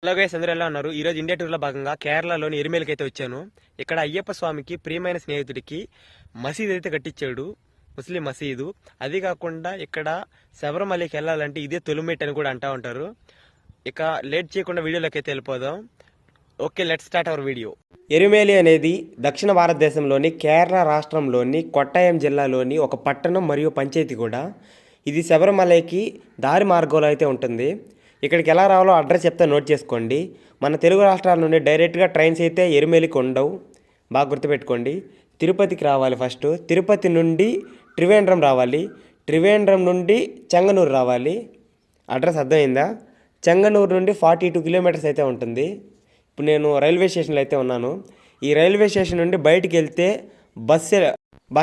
Hello guys, అందరూ ఎలా ఉన్నారు? ఈరోజు ఇండియా టూర్లో భాగంగా కేరళలోని ఎరిమేలికి అయితే వచ్చాను. ఇక్కడ అయ్యప్ప స్వామికి ప్రియమైన స్నేహితుడికి మసీద్ అయితే కట్టించాడు, ముస్లిం మసీదు. అది కాకుండా ఇక్కడ శబరిమలకి వెళ్ళాలంటే ఇదే తొలిమెట్ అని కూడా అంటూ ఉంటారు. ఇక లేట్ చేయకుండా వీడియోలోకి అయితే వెళ్ళిపోదాం. Okay, let's start our video. Erumeli అనేది దక్షిణ భారతదేశంలోని కేరళ రాష్ట్రంలోని కొట్టాయం జిల్లాలోని ఒక పట్టణం మరియు పంచాయతీ కూడా. ఇది శబరిమలకి దారి మార్గంలో అయితే ఉంటుంది. ఇక్కడికి ఎలా రావాలో అడ్రస్ చెప్తే నోట్ చేసుకోండి. మన తెలుగు రాష్ట్రాల నుండి డైరెక్ట్గా ట్రైన్స్ అయితే ఎరిమేలికి ఉండవు, బాగా గుర్తుపెట్టుకోండి. తిరుపతికి రావాలి ఫస్ట్, తిరుపతి నుండి త్రివేంద్రం రావాలి, త్రివేంద్రం నుండి చెంగనూరు రావాలి. అడ్రస్ అర్థమైందా? చెంగనూరు నుండి 42 కిలోమీటర్స్ అయితే ఉంటుంది. ఇప్పుడు నేను రైల్వే స్టేషన్లో అయితే ఉన్నాను. ఈ రైల్వే స్టేషన్ నుండి బయటికి వెళ్తే బస్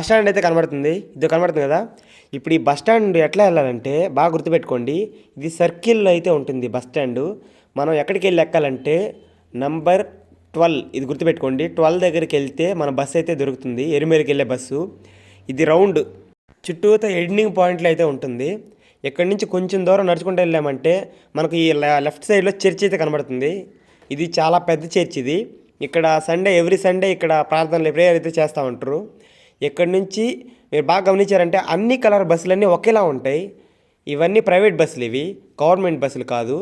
స్టాండ్ అయితే కనబడుతుంది, ఇది కనబడుతుంది కదా. ఇప్పుడు ఈ బస్ స్టాండ్ ఎట్లా వెళ్ళాలంటే బాగా గుర్తుపెట్టుకోండి. ఇది సర్కిల్లో అయితే ఉంటుంది బస్ స్టాండు. మనం ఎక్కడికి వెళ్ళి ఎక్కాలంటే నంబర్ 12, ఇది గుర్తుపెట్టుకోండి. 12 దగ్గరికి వెళ్తే మన బస్సు అయితే దొరుకుతుంది, ఎరిమేలికి వెళ్ళే బస్సు. ఇది రౌండ్ చుట్టూతో ఎండింగ్ పాయింట్లో అయితే ఉంటుంది. ఇక్కడి నుంచి కొంచెం దూరం నడుచుకుంటూ వెళ్ళామంటే మనకు ఈ లెఫ్ట్ సైడ్లో చర్చ్ అయితే కనబడుతుంది. ఇది చాలా పెద్ద చర్చ్ ఇది. ఇక్కడ ఎవ్రీ సండే ఇక్కడ ప్రార్థనలు ప్రేయర్ అయితే చేస్తూ ఉంటారు. ఇక్కడి నుంచి మీరు బాగా గమనించారంటే అన్ని కలర్ బస్సులన్నీ ఒకేలా ఉంటాయి. ఇవన్నీ ప్రైవేట్ బస్సులు, ఇవి గవర్నమెంట్ బస్సులు కాదు.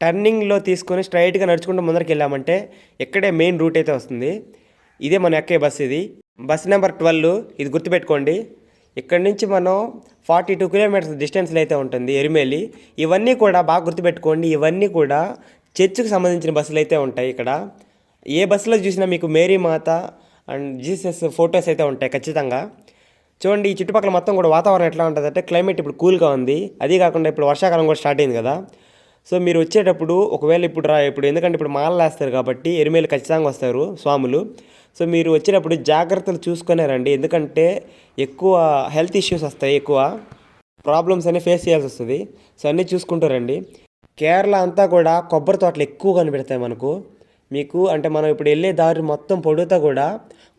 టర్నింగ్లో తీసుకొని స్ట్రైట్గా నడుచుకుంటూ ముందరికి వెళ్ళామంటే ఇక్కడే మెయిన్ రూట్ అయితే వస్తుంది. ఇదే మనం ఎక్కే బస్సు, ఇది బస్ నెంబర్ 12, ఇది గుర్తుపెట్టుకోండి. ఇక్కడి నుంచి మనం 42 కిలోమీటర్స్ డిస్టెన్స్లో అయితే ఉంటుంది ఎరిమేలి. ఇవన్నీ కూడా బాగా గుర్తుపెట్టుకోండి, ఇవన్నీ కూడా చర్చికి సంబంధించిన బస్సులు అయితే ఉంటాయి. ఇక్కడ ఏ బస్సులో చూసినా మీకు Mary Mata and Jesus photos అయితే ఉంటాయి ఖచ్చితంగా. చూడండి, ఈ చుట్టుపక్కల మొత్తం కూడా వాతావరణం ఎట్లా ఉంటుందంటే క్లైమేట్ ఇప్పుడు కూల్గా ఉంది. అది కాకుండా ఇప్పుడు వర్షాకాలం కూడా స్టార్ట్ అయింది కదా. సో మీరు వచ్చేటప్పుడు ఒకవేళ ఇప్పుడు ఎందుకంటే ఇప్పుడు మాలలు వేస్తారు కాబట్టి ఎరిమేలు ఖచ్చితంగా వస్తారు స్వాములు. సో మీరు వచ్చేటప్పుడు జాగ్రత్తలు చూసుకునే రండి, ఎందుకంటే ఎక్కువ హెల్త్ ఇష్యూస్ వస్తాయి, ఎక్కువ ప్రాబ్లమ్స్ అన్నీ ఫేస్ చేయాల్సి వస్తుంది. సో అన్నీ చూసుకుంటూ రండి. కేరళ అంతా కూడా కొబ్బరి తోటలు ఎక్కువ కనిపెడతాయి మనకు. మీకు అంటే మనం ఇప్పుడు వెళ్ళే దారి మొత్తం పొడుగుతా కూడా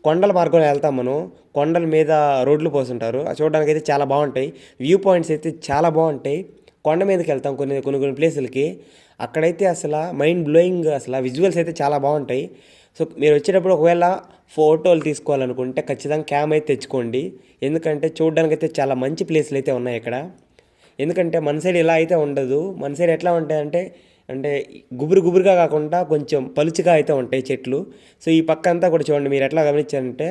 కొండల మార్గంలో వెళ్తాం. మనం కొండల మీద రోడ్లు పోస్తుంటారు, చూడడానికి అయితే చాలా బాగుంటాయి. వ్యూ పాయింట్స్ అయితే చాలా బాగుంటాయి. కొండ మీదకి వెళ్తాం కొన్ని ప్లేసులకి, అక్కడైతే అసలు మైండ్ బ్లోయింగ్, అసలు విజువల్స్ అయితే చాలా బాగుంటాయి. సో మీరు వచ్చేటప్పుడు ఒకవేళ ఫోటోలు తీసుకోవాలనుకుంటే ఖచ్చితంగా క్యామ్ అయితే తెచ్చుకోండి, ఎందుకంటే చూడడానికి అయితే చాలా మంచి ప్లేసులు అయితే ఉన్నాయి ఇక్కడ. ఎందుకంటే మన సైడ్ ఇలా అయితే ఉండదు. మన సైడ్ ఎట్లా ఉంటాయంటే అంటే గుబురుగా కాకుండా కొంచెం పలుచుగా అయితే ఉంటాయి చెట్లు. సో ఈ పక్క అంతా కూడా చూడండి, మీరు ఎట్లా గమనించారంటే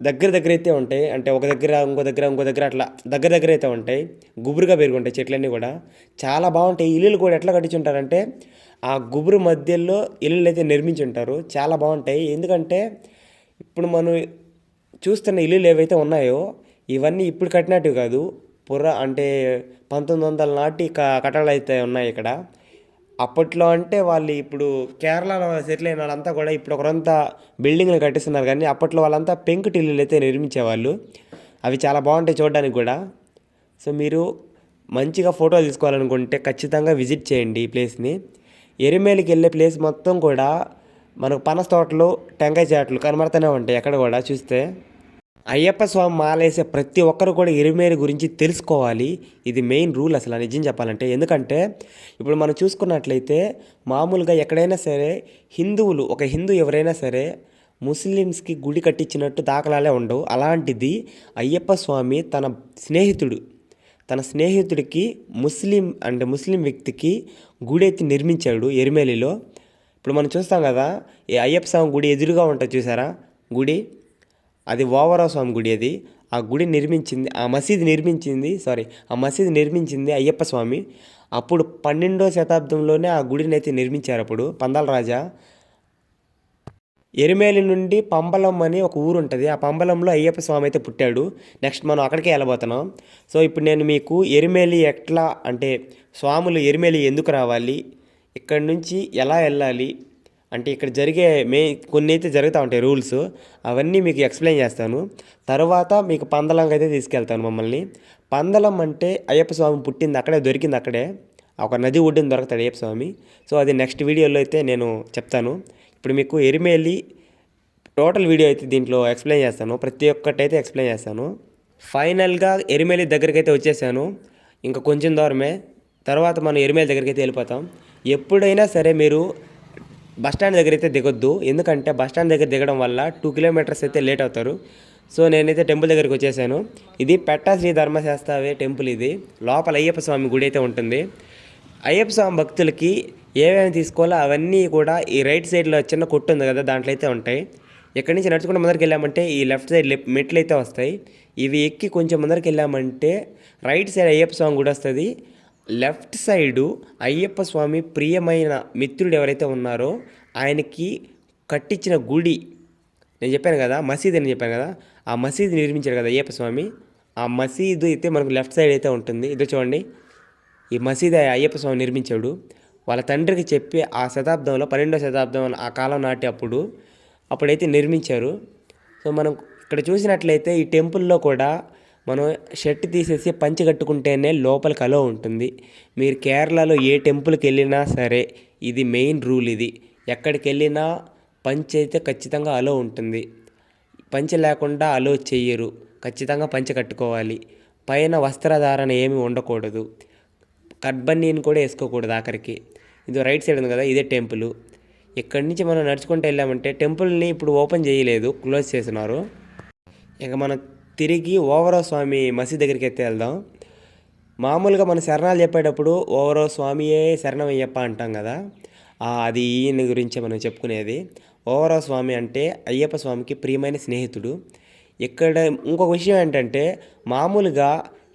దగ్గర అయితే ఉంటాయి. అంటే ఒక దగ్గర ఇంకో దగ్గర అట్లా దగ్గర అయితే ఉంటాయి, గుబురుగా పెరుగుంటాయి చెట్లన్నీ కూడా చాలా బాగుంటాయి. ఇల్లులు కూడా ఎట్లా కట్టించుంటారంటే ఆ గుబురు మధ్యలో ఇల్లులు అయితే నిర్మించి ఉంటారు, చాలా బాగుంటాయి. ఎందుకంటే ఇప్పుడు మనం చూస్తున్న ఇల్లులు ఏవైతే ఉన్నాయో ఇవన్నీ ఇప్పుడు కట్టినట్టు కాదు, అంటే 1900 నాటి కట్టడాలు అయితే ఉన్నాయి ఇక్కడ. అప్పట్లో అంటే వాళ్ళు ఇప్పుడు కేరళలో సెటిల్ అయిన వాళ్ళంతా కూడా ఇప్పుడు ఒకరంతా బిల్డింగ్లు కట్టిస్తున్నారు, కానీ అప్పట్లో వాళ్ళంతా పెంకుటిల్లులు అయితే నిర్మించేవాళ్ళు. అవి చాలా బాగుంటాయి చూడడానికి కూడా. సో మీరు మంచిగా ఫోటోలు తీసుకోవాలనుకుంటే ఖచ్చితంగా విజిట్ చేయండి ఈ ప్లేస్ని. ఎరిమేలికి వెళ్ళే ప్లేస్ మొత్తం కూడా మనకు పనస తోటలు, టెంకాయ చెట్లు కనబడుతూనే ఉంటాయి ఎక్కడ కూడా చూస్తే. అయ్యప్ప స్వామి మాలేసే ప్రతి ఒక్కరు కూడా ఎరిమేలి గురించి తెలుసుకోవాలి, ఇది మెయిన్ రూల్ అసలు నిజం చెప్పాలంటే. ఎందుకంటే ఇప్పుడు మనం చూసుకున్నట్లయితే మామూలుగా ఎక్కడైనా సరే హిందువులు, ఒక హిందూ ఎవరైనా సరే ముస్లిమ్స్కి గుడి కట్టించినట్టు దాఖలాలే ఉండవు. అలాంటిది అయ్యప్ప స్వామి తన స్నేహితుడికి ముస్లిం వ్యక్తికి గుడి అయితే నిర్మించాడు ఎరిమేలిలో. ఇప్పుడు మనం చూస్తాం కదా, ఈ అయ్యప్ప స్వామి గుడి ఎదురుగా ఉంటుంది చూసారా గుడి, అది ఓవరా స్వామి గుడి. అది ఆ గుడి నిర్మించింది, ఆ మసీదు నిర్మించింది అయ్యప్ప స్వామి. అప్పుడు 12వ శతాబ్దంలోనే ఆ గుడిని అయితే నిర్మించారు. అప్పుడు పందాల రాజా ఎరిమేలి నుండి పంబలం అని ఒక ఊరు ఉంటుంది. ఆ పంబలంలో అయ్యప్ప స్వామి అయితే పుట్టాడు. నెక్స్ట్ మనం అక్కడికే వెళ్ళబోతున్నాం. సో ఇప్పుడు నేను మీకు ఎరిమేలి ఎట్లా అంటే స్వాములు ఎరిమేలి ఎందుకు రావాలి, ఇక్కడి నుంచి ఎలా వెళ్ళాలి, అంటే ఇక్కడ జరిగే కొన్ని అయితే జరుగుతూ ఉంటాయి రూల్స్, అవన్నీ మీకు ఎక్స్ప్లెయిన్ చేస్తాను. తర్వాత మీకు పందలంకి అయితే తీసుకెళ్తాను మమ్మల్ని. పందలం అంటే అయ్యప్ప స్వామి పుట్టింది అక్కడే, దొరికింది అక్కడే, ఒక నది ఒడ్డున దొరుకుతాడు అయ్యప్ప స్వామి. సో అది నెక్స్ట్ వీడియోలో అయితే నేను చెప్తాను. ఇప్పుడు మీకు ఎరిమేలి టోటల్ వీడియో అయితే దీంట్లో ఎక్స్ప్లెయిన్ చేస్తాను, ప్రతి ఒక్కటైతే ఎక్స్ప్లెయిన్ చేస్తాను. ఫైనల్గా ఎరిమేలి దగ్గరికి అయితే వచ్చేసాను, ఇంకా కొంచెం దూరమే. తర్వాత మనం ఎరిమేలి దగ్గరికి అయితే వెళ్ళిపోతాం. ఎప్పుడైనా సరే మీరు బస్టాండ్ దగ్గర అయితే దిగొద్దు, ఎందుకంటే బస్టాండ్ దగ్గర దిగడం వల్ల 2 కిలోమీటర్స్ అయితే లేట్ అవుతారు. సో నేనైతే టెంపుల్ దగ్గరికి వచ్చేసాను. ఇది పెట్టా శ్రీ ధర్మశాస్త్రవే టెంపుల్. ఇది లోపల అయ్యప్ప స్వామి గుడి అయితే ఉంటుంది. అయ్యప్ప స్వామి భక్తులకి ఏమేమి తీసుకోవాలో అవన్నీ కూడా ఈ రైట్ సైడ్లో చిన్న కొట్టు ఉంది కదా, దాంట్లో అయితే ఉంటాయి. ఇక్కడి నుంచి నడుచుకుంటూ ముందరికి వెళ్ళామంటే ఈ లెఫ్ట్ సైడ్ మెట్లు అయితే వస్తాయి. ఇవి ఎక్కి కొంచెం ముందరికి వెళ్ళామంటే రైట్ సైడ్ అయ్యప్ప స్వామి గుడి వస్తుంది. లెఫ్ట్ సైడు అయ్యప్ప స్వామి ప్రియమైన మిత్రుడు ఎవరైతే ఉన్నారో ఆయనకి కట్టించిన గుడి, నేను చెప్పాను కదా మసీదు అని చెప్పాను కదా, ఆ మసీదు నిర్మించారు కదా అయ్యప్ప స్వామి. ఆ మసీదు అయితే మనకు లెఫ్ట్ సైడ్ అయితే ఉంటుంది. ఇదో చూడండి, ఈ మసీదు అయ్యప్ప స్వామి నిర్మించాడు. వాళ్ళ తండ్రికి చెప్పి ఆ శతాబ్దంలో 12వ శతాబ్దం ఆ కాలం నాటి అప్పుడైతే నిర్మించారు. సో మనం ఇక్కడ చూసినట్లయితే ఈ టెంపుల్లో కూడా మనం షర్ట్ తీసేసి పంచె కట్టుకుంటేనే లోపలికి అలో ఉంటుంది. మీరు కేరళలో ఏ టెంపుల్కి వెళ్ళినా సరే ఇది మెయిన్ రూల్. ఇది ఎక్కడికి వెళ్ళినా పంచె అయితే ఖచ్చితంగా అలో ఉంటుంది. పంచె లేకుండా అలో చెయ్యరు, ఖచ్చితంగా పంచె కట్టుకోవాలి. పైన వస్త్రధారణ ఏమీ ఉండకూడదు, కర్బన్నీని కూడా వేసుకోకూడదు ఆఖరికి. ఇది రైట్ సైడ్ ఉంది కదా, ఇదే టెంపుల్. ఇక్కడి నుంచి మనం నడుచుకుంటూ వెళ్ళామంటే టెంపుల్ని ఇప్పుడు ఓపెన్ చేయలేదు, క్లోజ్ చేస్తున్నారు. ఇక మనం తిరిగి ఓవరో స్వామి మసీద్ దగ్గరికి అయితే వెళ్దాం. మామూలుగా మన శరణాలు చెప్పేటప్పుడు ఓవరో స్వామియే శరణమయ్యప్ప అంటాం కదా, అది ఈయన గురించే మనం చెప్పుకునేది. ఓవరో స్వామి అంటే అయ్యప్ప స్వామికి ప్రియమైన స్నేహితుడు. ఇక్కడ ఇంకొక విషయం ఏంటంటే మామూలుగా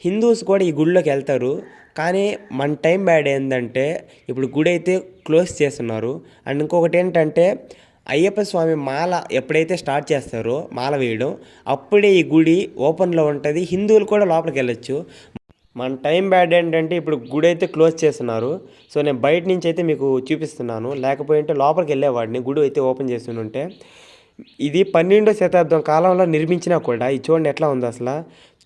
హిందూస్ కూడా ఈ గుడిలోకి వెళ్తారు, కానీ మన టైం బ్యాడ్ ఏంటంటే ఇప్పుడు గుడి అయితే క్లోజ్ చేస్తున్నారు. అండ్ ఇంకొకటి ఏంటంటే అయ్యప్ప స్వామి మాల ఎప్పుడైతే స్టార్ట్ చేస్తారో మాల వేయడం, అప్పుడే ఈ గుడి ఓపెన్లో ఉంటుంది, హిందువులు కూడా లోపలికి వెళ్ళొచ్చు. మన టైం బ్యాడ్ ఏంటంటే ఇప్పుడు గుడి అయితే క్లోజ్ చేస్తున్నారు. సో నేను బయట నుంచి అయితే మీకు చూపిస్తున్నాను, లేకపోయింటే లోపలికి వెళ్ళేవాడిని గుడి అయితే ఓపెన్ చేస్తుంటే. ఇది 12వ శతాబ్దం కాలంలో నిర్మించినా కూడా ఇది చూడండి ఎట్లా ఉందో అసలు.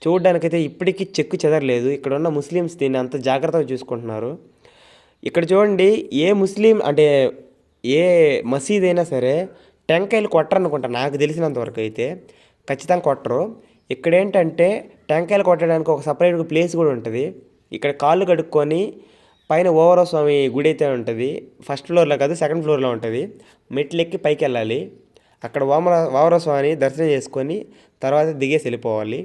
చూడడానికైతే ఇప్పటికీ చెక్కు చెదరలేదు. ఇక్కడ ఉన్న ముస్లిమ్స్ దీన్ని అంత జాగ్రత్తగా చూసుకుంటున్నారు. ఇక్కడ చూడండి, ఏ ముస్లిం అంటే ఏ మసీద్ అయినా సరే టెంకాయలు కొట్టరు అనుకుంటా, నాకు తెలిసినంత వరకు అయితే ఖచ్చితంగా కొట్టరు. ఇక్కడ ఏంటంటే టెంకాయలు కొట్టడానికి ఒక సపరేట్ ప్లేస్ కూడా ఉంటుంది. ఇక్కడ కాళ్ళు కడుక్కొని పైన ఓవరో స్వామి గుడి అయితే ఉంటుంది. ఫస్ట్ ఫ్లోర్లో కాదు, సెకండ్ ఫ్లోర్లో ఉంటుంది. మెట్లు ఎక్కి పైకి వెళ్ళాలి. అక్కడ ఓవరో స్వామిని దర్శనం చేసుకొని తర్వాత దిగేసి వెళ్ళిపోవాలి.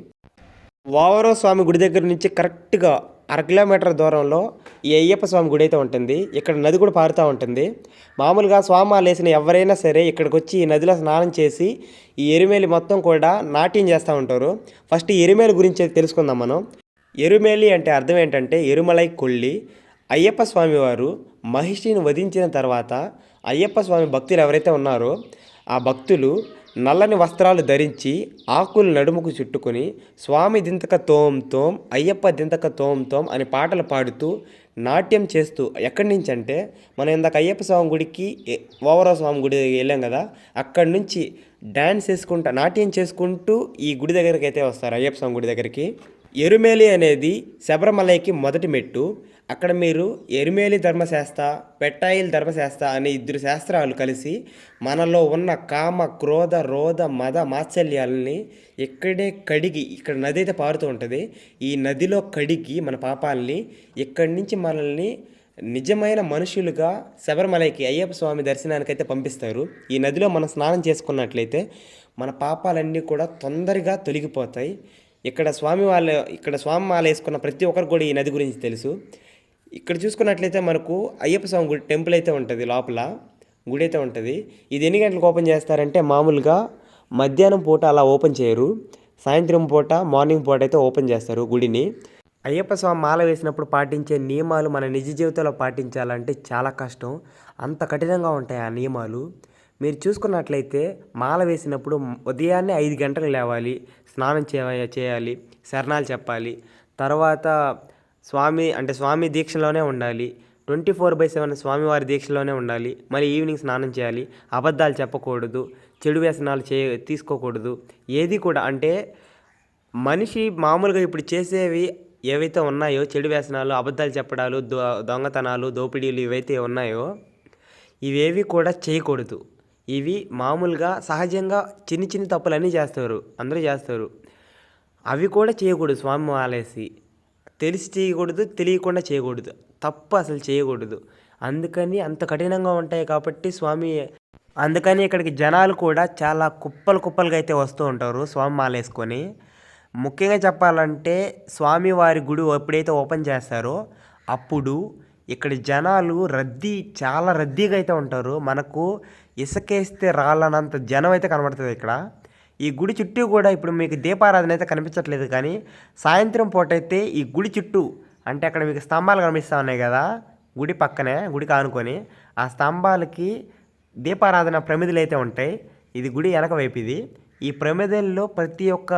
ఓవరో స్వామి గుడి దగ్గర నుంచి కరెక్ట్గా 1/2 కిలోమీటర్ దూరంలో ఈ అయ్యప్ప స్వామి గుడి అయితే ఉంటుంది. ఇక్కడ నది కూడా పారుతూ ఉంటుంది. మామూలుగా స్వామాలు వేసిన ఎవరైనా సరే ఇక్కడికి వచ్చి ఈ నదిలో స్నానం చేసి ఈ ఎరిమేలి మొత్తం కూడా నాట్యం చేస్తూ ఉంటారు. ఫస్ట్ ఈ ఎరిమేలి గురించి తెలుసుకుందాం మనం. ఎరుమేలి అంటే అర్థం ఏంటంటే ఎరుమలై కొల్లి. అయ్యప్ప స్వామి వారు మహిషిని వధించిన తర్వాత అయ్యప్ప స్వామి భక్తులు ఎవరైతే ఉన్నారో ఆ భక్తులు నల్లని వస్త్రాలు ధరించి ఆకులు నడుముకు చుట్టుకొని స్వామి దింతక తోం తోం అయ్యప్ప దింతక తోం తోం అని పాటలు పాడుతూ నాట్యం చేస్తూ, ఎక్కడి నుంచి అంటే మనం ఇందాక అయ్యప్ప స్వామి గుడికి ఓవరో స్వామి గుడి వెళ్ళాం కదా, అక్కడి నుంచి డ్యాన్స్ చేసుకుంటూ నాట్యం చేసుకుంటూ ఈ గుడి దగ్గరికి అయితే వస్తారు, అయ్యప్ప స్వామి గుడి దగ్గరికి. ఎరుమేలి అనేది శబరిమలైకి మొదటి మెట్టు. అక్కడ మీరు ఎరుమేలి ధర్మశాస్త్ర, పెట్టాయిల్ ధర్మశాస్త్ర అనే 2 శాస్త్రాలు కలిసి మనలో ఉన్న కామ క్రోధ రోధ మద మాత్సల్యాలని ఇక్కడే కడిగి, ఇక్కడ నది అయితే పారుతూ ఉంటుంది, ఈ నదిలో కడిగి మన పాపాలని ఇక్కడి నుంచి మనల్ని నిజమైన మనుషులుగా శబరిమలైకి అయ్యప్ప స్వామి దర్శనానికైతే పంపిస్తారు. ఈ నదిలో మనం స్నానం చేసుకున్నట్లయితే మన పాపాలన్నీ కూడా తొందరగా తొలగిపోతాయి. ఇక్కడ స్వామి మాల వేసుకున్న ప్రతి ఒక్కరికి కూడా ఈ నది గురించి తెలుసు. ఇక్కడ చూసుకున్నట్లయితే మనకు అయ్యప్ప స్వామి గుడి టెంపుల్ అయితే ఉంటుంది, లోపల గుడి అయితే ఉంటుంది. ఇది ఎన్ని గంటలకు ఓపెన్ చేస్తారంటే మామూలుగా మధ్యాహ్నం పూట అలా ఓపెన్ చేయరు, సాయంత్రం పూట మార్నింగ్ పూట అయితే ఓపెన్ చేస్తారు గుడిని. అయ్యప్ప స్వామి మాల వేసినప్పుడు పాటించే నియమాలు మన నిజ జీవితంలో పాటించాలంటే చాలా కష్టం, అంత కఠినంగా ఉంటాయి ఆ నియమాలు. మీరు చూసుకున్నట్లయితే మాల వేసినప్పుడు ఉదయాన్నే 5 గంటలకు లేవాలి, స్నానం చేయాలి, శరణాలు చెప్పాలి. తర్వాత స్వామి దీక్షలోనే ఉండాలి. 24/7 స్వామివారి దీక్షలోనే ఉండాలి. మళ్ళీ ఈవినింగ్ స్నానం చేయాలి. అబద్ధాలు చెప్పకూడదు, చెడు వ్యసనాలు తీసుకోకూడదు. ఏది కూడా అంటే మనిషి మామూలుగా ఇప్పుడు చేసేవి ఏవైతే ఉన్నాయో చెడు వ్యసనాలు, అబద్ధాలు చెప్పడాలు, దొంగతనాలు, దోపిడీలు ఇవైతే ఉన్నాయో ఇవేవి కూడా చేయకూడదు. ఇవి మామూలుగా సహజంగా చిన్ని తప్పులన్నీ చేస్తారు, అందరూ చేస్తారు. అవి కూడా చేయకూడదు. స్వామి మాలేసి తెలిసి చేయకూడదు, తెలియకుండా చేయకూడదు. తప్పు అసలు చేయకూడదు. అందుకని అంత కఠినంగా ఉంటాయి కాబట్టి అందుకని ఇక్కడికి జనాలు కూడా చాలా కుప్పలుగా అయితే వస్తూ ఉంటారు స్వామి మాలేసుకొని. ముఖ్యంగా చెప్పాలంటే స్వామివారి గుడి ఎప్పుడైతే ఓపెన్ చేస్తారో అప్పుడు ఇక్కడ జనాలు చాలా రద్దీగా అయితే ఉంటారు. మనకు ఇసుకేస్తే రాళ్ళనంత జనం అయితే కనబడుతుంది ఇక్కడ. ఈ గుడి చుట్టూ కూడా ఇప్పుడు మీకు దీపారాధన అయితే కనిపించట్లేదు, కానీ సాయంత్రం పూట అయితే ఈ గుడి చుట్టూ అంటే అక్కడ మీకు స్తంభాలు కనిపిస్తూ ఉన్నాయి కదా, గుడి పక్కనే, గుడికి ఆనుకొని ఆ స్తంభాలకి దీపారాధన ప్రమిదలు అయితే ఉంటాయి. ఇది గుడి వెనక వైపు. ఈ ప్రమిదల్లో ప్రతి ఒక్క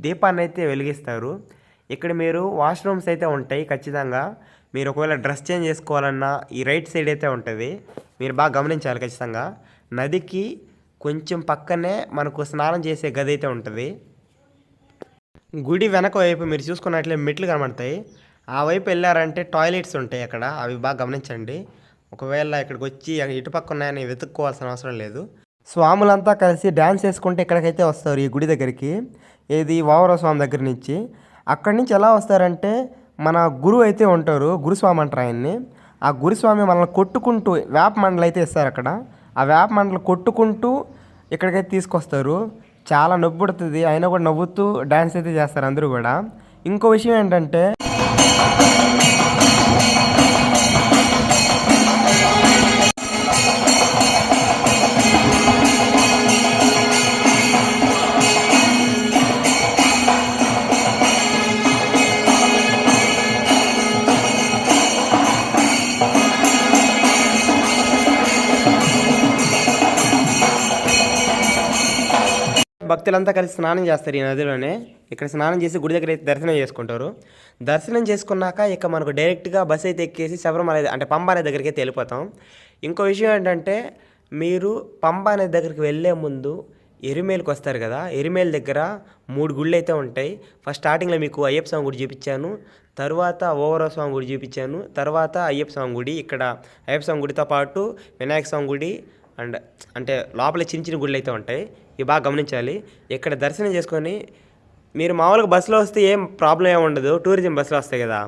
దీపాన్ని అయితే వెలిగిస్తారు. ఇక్కడ మీరు వాష్రూమ్స్ అయితే ఉంటాయి ఖచ్చితంగా. మీరు ఒకవేళ డ్రెస్ చేంజ్ చేసుకోవాలన్నా ఈ రైట్ సైడ్ అయితే ఉంటుంది. మీరు బాగా గమనించాలి ఖచ్చితంగా. నదికి కొంచెం పక్కనే మనకు స్నానం చేసే గది అయితే ఉంటుంది. గుడి వెనక వైపు మీరు చూసుకున్నట్లే మెట్లు కనబడతాయి. ఆ వైపు వెళ్ళారంటే టాయిలెట్స్ ఉంటాయి అక్కడ, అవి బాగా గమనించండి. ఒకవేళ ఇక్కడికి వచ్చి ఇటు పక్క ఉన్నాయని వెతుక్కోవాల్సిన అవసరం లేదు. స్వాములంతా కలిసి డ్యాన్స్ వేసుకుంటే ఇక్కడికైతే వస్తారు ఈ గుడి దగ్గరికి. ఏది వావర స్వామి దగ్గర నుంచి. అక్కడి నుంచి ఎలా వస్తారంటే మన గురువు అయితే ఉంటారు, గురుస్వామి అంటారు ఆయన్ని. ఆ గురుస్వామి మనల్ని కొట్టుకుంటూ వేప మండలు అయితే ఇస్తారు అక్కడ. ఆ వేప మండలు కొట్టుకుంటూ ఇక్కడికైతే తీసుకొస్తారు. చాలా నొప్పి పడుతుంది, అయినా కూడా నవ్వుతూ డ్యాన్స్ అయితే చేస్తారు అందరూ కూడా. ఇంకో విషయం ఏంటంటే భక్తులంతా కలిసి స్నానం చేస్తారు ఈ నదిలోనే. ఇక్కడ స్నానం చేసి గుడి దగ్గర అయితే దర్శనం చేసుకుంటారు. దర్శనం చేసుకున్నాక ఇక మనకు డైరెక్ట్గా బస్ అయితే ఎక్కేసి శబరిమల అంటే పంబా నది దగ్గరికి అయితే వెళ్ళిపోతాం. ఇంకో విషయం ఏంటంటే మీరు పంబా నది దగ్గరికి వెళ్ళే ముందు ఎరిమేలుకి వస్తారు కదా, ఎరిమేలు దగ్గర 3 గుళ్ళు అయితే ఉంటాయి. ఫస్ట్ స్టార్టింగ్లో మీకు అయ్యప్ప స్వామి గుడి చూపించాను, తర్వాత ఓవరో స్వామి గుడి చూపించాను, తర్వాత అయ్యప్ప స్వామి గుడి. ఇక్కడ అయ్యప్ప స్వామి గుడితో పాటు వినాయక స్వామి గుడి అంటే లోపల చిన్న గుళ్ళు అయితే ఉంటాయి. ఇవి బాగా గమనించాలి. ఇక్కడ దర్శనం చేసుకొని మీరు మామూలుగా బస్సులో వస్తే ఏం ప్రాబ్లం ఏమి ఉండదు. టూరిజం బస్సులో వస్తాయి కదా,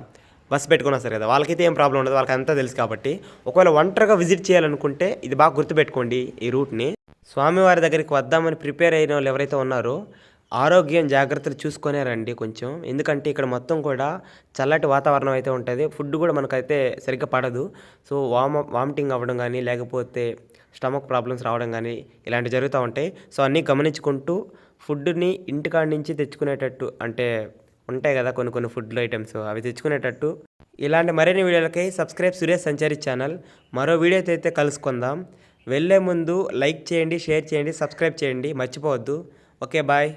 బస్సు పెట్టుకొని వస్తారు కదా, వాళ్ళకైతే ఏం ప్రాబ్లం ఉండదు, వాళ్ళకి అంతా తెలుసు కాబట్టి. ఒకవేళ ఒంటరిగా విజిట్ చేయాలనుకుంటే ఇది బాగా గుర్తుపెట్టుకోండి ఈ రూట్ని. స్వామివారి దగ్గరికి వద్దామని ప్రిపేర్ అయిన వాళ్ళు ఎవరైతే ఉన్నారో ఆరోగ్యం జాగ్రత్తలు చూసుకొనే రండి కొంచెం. ఎందుకంటే ఇక్కడ మొత్తం కూడా చల్లటి వాతావరణం అయితే ఉంటుంది. ఫుడ్ కూడా మనకైతే సరిగ్గా పడదు. సో వామిటింగ్ అవ్వడం కానీ లేకపోతే స్టమక్ ప్రాబ్లమ్స్ రావడం కానీ ఇలాంటివి జరుగుతూ ఉంటాయి. సో అన్నీ గమనించుకుంటూ ఫుడ్ని ఇంటికాడ నుంచి తెచ్చుకునేటట్టు, అంటే ఉంటాయి కదా కొన్ని ఫుడ్ ఐటమ్స్, అవి తెచ్చుకునేటట్టు. ఇలాంటి మరిన్ని వీడియోలకి సబ్స్క్రైబ్ సురేష్ సంచారి ఛానల్. మరో వీడియోతో అయితే కలుసుకుందాం. వెళ్ళే ముందు లైక్ చేయండి, షేర్ చేయండి, సబ్స్క్రైబ్ చేయండి, మర్చిపోవద్దు. Okay, bye.